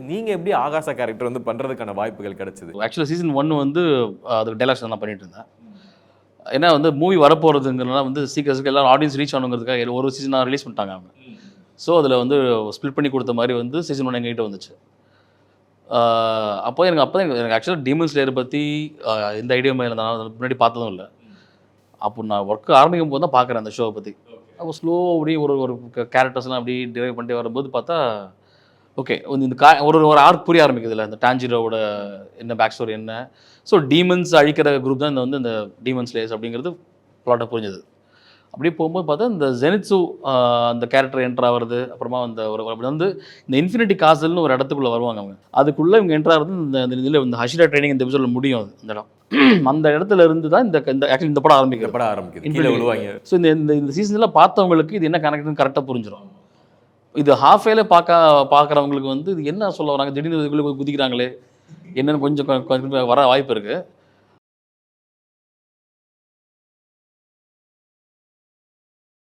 நீங்க எப்படி ஆகாஷா கேரக்டர் வந்து பண்றதுக்கான வாய்ப்புகள் கிடைச்சது? ஆக்சுவலாக சீசன் 1 வந்து அது டைலாக்ஸ் நான் பண்ணிட்டு இருந்தேன். ஏன்னா வந்து மூவி வரப்போகிறதுங்கிறனால வந்து சீக்கிரம் எல்லாரும் ஆடியன்ஸ் ரீச் ஆகணுங்கிறதுக்காக ஒரு சீசனாக ரிலீஸ் பண்ணிட்டாங்க அவங்க. ஸோ அதில் வந்து ஸ்ப்ளிட் பண்ணி கொடுத்த மாதிரி வந்து சீசன் 1 எங்ககிட்ட வந்துச்சு. அப்போ எனக்கு ஆக்சுவலாக டீமன் ஸ்லேயர் பற்றி எந்த ஐடியாவுமே இல்லை, நான் முன்னாடி பார்த்ததும் இல்லை. அப்போ நான் ஒர்க் ஆரம்பிக்கும் போது தான் பார்க்குறேன் அந்த ஷோவை பற்றி. அப்போ ஸ்லோ அப்படியே ஒரு ஒரு கேரக்டர்ஸ்லாம் அப்படி டிரைவ் பண்ணிட்டு வரும்போது பார்த்தா ஓகே இந்த ஒரு ஆர்க் புரிய ஆரம்பிக்குதுல்ல, இந்த டான்ஜிரோட என்ன பேக் ஸ்டோரி என்ன. ஸோ டீமன்ஸ் அழிக்கிற குரூப் தான் இந்த இந்த டீமன் ஸ்லேயர்ஸ் அப்படிங்கிறது ப்ளாட்டாக புரிஞ்சது. அப்படியே போகும்போது பார்த்தா இந்த ஜெனிட்ஸு அந்த கேரக்டர் என்ட்ரு ஆகிறது, அப்புறமா அந்த அப்படி வந்து இந்த இன்ஃபினிட்டி காசல்னு ஒரு இடத்துக்குள்ளே வருவாங்க அவங்க. அதுக்குள்ளே இவங்க என்ட்ரு ஆகிறது இந்த ஹஷிரா ட்ரைனிங் இந்த எபிசோடில் முடியும் அந்த இடம். அந்த இடத்துல இருந்து தான் ஆக்சுவலி இந்த படம் ஆரம்பிக்குது. ஸோ இந்த சீசனில் பார்த்தவங்களுக்கு இது என்ன கனெக்ட்னு கரெக்டாக புரிஞ்சிடும். இது ஹாஃபேல பார்க்குறவங்களுக்கு வந்து இது என்ன சொல்ல வராங்க, திடீர்னு இதுக்குள்ளே குதிக்கிறாங்களே என்னென்னு கொஞ்சம் வர வாய்ப்பு இருக்குது.